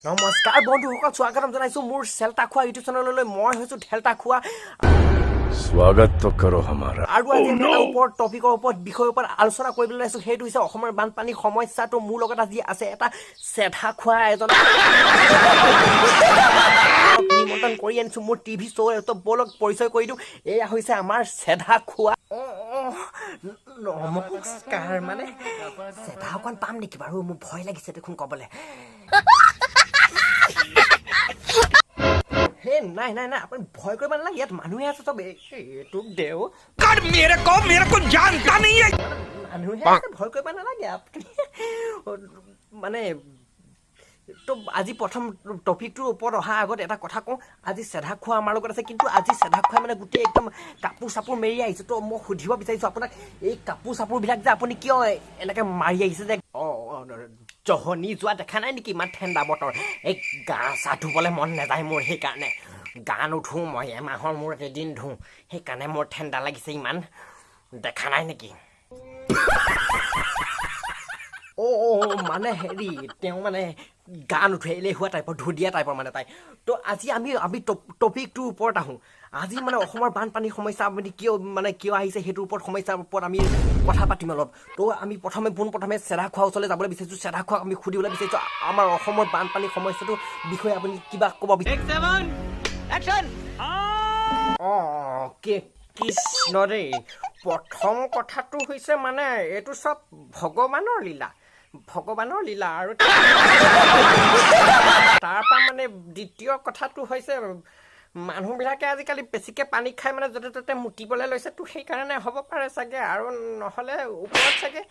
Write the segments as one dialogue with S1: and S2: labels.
S1: নমস্কাৰ বন্ধুসকল স্বাগতম জনাইছো মোৰ চেলটা খোৱা ইউটিউব চেনেললৈ মই হৈছো ঢেলটা খোৱা
S2: स्वागत तो करो हमारा
S1: আৰু আজি এটা ওপৰত টপিকৰ ওপৰত বিষয়ৰ ওপৰত আলোচনা কৰিবলৈ লৈছো সেইটো হৈছে অসমৰ বানপানী সমস্যাটো মোৰ লগত আজি আছে এটা চেধা খোৱা এজন নিমন্ত্ৰণ কৰি আনিছো মোৰ টিভি শ্ব' এটা বলক পৰিচয় কৰি দিওঁ এয়া হৈছে আমাৰ চেধা খোৱা নমস্কাৰ মানে চেধা অকণ পাম নেকি বাৰু মোৰ ভয় লাগিছে দেখোন ক'বলৈ নাই নাই নাই আপুনি ভয় কৰিব নালাগে ইয়াত মানুহে আছে চব এইটো দেও
S2: मेरे को जानता नहीं है
S1: মানুহে আছে ভয় কৰিব নালাগে আপুনি মানে তো আজি প্ৰথম টপিকটোৰ ওপৰত অহা আগত এটা কথা কওঁ আজি চেধা খোৱা আমাৰ লগত আছে কিন্তু আজি চেধা খোৱা মানে গোটেই একদম কাপোৰ চাপোৰ মেৰি আহিছে তো মই সুধিব বিচাৰিছোঁ আপোনাক এই কাপোৰ চাপোৰবিলাক যে আপুনি কিয় এনেকৈ মাৰি আহিছে যে জহনি যোৱা দেখা নাই নেকি ইমান ঠাণ্ডা বতৰ এই গা চা ধুবলৈ মন নাযায় মোৰ সেইকাৰণে গা নুধোঁ মই এমাহৰ মূৰত এদিন ধোওঁ সেইকাৰণে মোৰ ঠাণ্ডা লাগিছে ইমান দেখা নাই নেকি মানে হেৰি তেওঁ মানে গা নুঠে এলেহুৱা টাইপৰ ধুদিয়া টাইপৰ মানে তাই তো আজি আমি টপিকটোৰ ওপৰত আহোঁ আজি মানে অসমৰ বানপানী সমস্যা আপুনি কিয় আহিছে সেইটোৰ ওপৰত সমস্যাৰ ওপৰত আমি কথা পাতিম অলপ তো আমি পোনপ্ৰথমে চেধা খোৱা ওচৰলৈ যাবলৈ বিচাৰিছোঁ চেধা খোৱা আমি সুধিবলৈ বিচাৰিছোঁ আমাৰ অসমৰ বানপানী সমস্যাটোৰ বিষয়ে আপুনি কিবা ক'ব বিচাৰিছে কৃষ্ণ দেই প্ৰথম কথাটো হৈছে মানে এইটো চব ভগৱানৰ লীলা আৰু তাৰপৰা মানে দ্বিতীয় কথাটো হৈছে মানুহবিলাকে আজিকালি বেছিকৈ পানী খাই মানে য'তে ত'তে মুতিবলৈ লৈছে তো সেইকাৰণে হ'ব পাৰে চাগে আৰু নহ'লে ওপৰত চাগে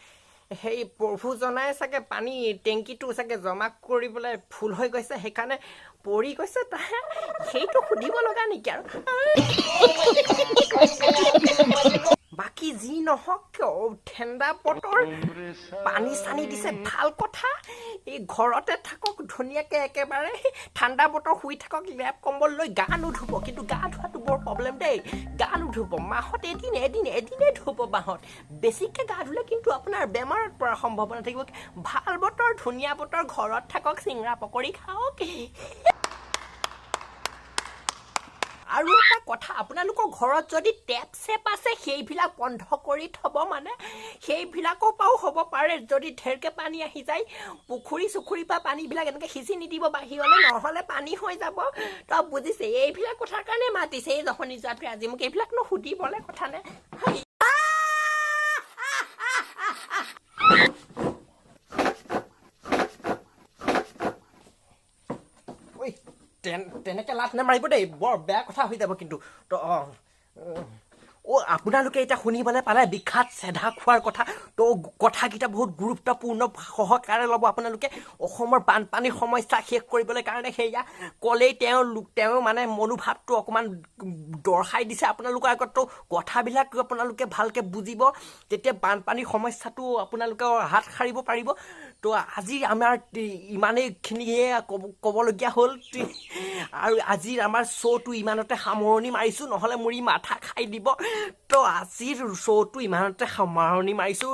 S1: সেই প্ৰভুজনাই চাগে পানী টেংকিটো চাগে জমা কৰিবলৈ ফুল হৈ গৈছে সেইকাৰণে পৰি গৈছে সেইটো সুধিব লগা নেকি আৰু বাকী যি নহওক ঠাণ্ডা বতৰ পানী চানী দিছে ভাল কথা এই ঘৰতে থাকক ধুনীয়াকৈ একেবাৰে ঠাণ্ডা বতৰ শুই থাকক লেপ কম্বল লৈ গা নুধুব কিন্তু গা ধোৱাটো বৰ প্ৰব্লেম দেই গা নুধুব মাহত এদিনে ধুব মাহত বেছিকৈ গা ধুলে কিন্তু আপোনাৰ বেমাৰত পৰাৰ সম্ভাৱনা থাকিব ভাল বতৰ ধুনীয়া বতৰ ঘৰত থাকক চিঙৰা পকৰি খাওক আৰু এটা কথা আপোনালোকৰ ঘৰত যদি টেপ চেপ আছে সেইবিলাক বন্ধ কৰি থ'ব মানে সেইবিলাকৰ পৰাও হ'ব পাৰে যদি ঢেৰকৈ পানী আহি যায় পুখুৰী চুখুৰীৰ পৰা পানীবিলাক এনেকৈ সিঁচি নিদিব বাহিৰলৈ নহ'লে পানী হৈ যাব তই বুজিছে এইবিলাক কথাৰ কাৰণে মাতিছে এই জহনি যোৱাটোৱে আজি মোক এইবিলাক সুধিবলৈ কথা নাই তেনেকৈ লাট নামাৰিব দেই বৰ বেয়া কথা হৈ যাব কিন্তু তো আপোনালোকে এতিয়া শুনিবলৈ পালে বিখ্যাত চেধা খোৱাৰ কথা তো কথাকেইটা বহুত গুৰুত্বপূৰ্ণ সহকাৰে ল'ব আপোনালোকে অসমৰ বানপানীৰ সমস্যা শেষ কৰিবলৈ কাৰণে সেয়া ক'লেই তেওঁ মানে মনোভাৱটো অকণমান দৰ্শাই দিছে আপোনালোকৰ আগতো কথাবিলাক আপোনালোকে ভালকৈ বুজিব তেতিয়া বানপানীৰ সমস্যাটো আপোনালোকে হাত সাৰিব পাৰিব তো আজি আমাৰ ইমানেইখিনিয়ে ক'বলগীয়া হ'ল আৰু আজিৰ আমাৰ শ্ব'টো ইমানতে সামৰণি মাৰিছোঁ নহ'লে মোৰ মাথা খাই দিব তো আজিৰ শ্ব'টো ইমানতে সামৰণি মাৰিছোঁ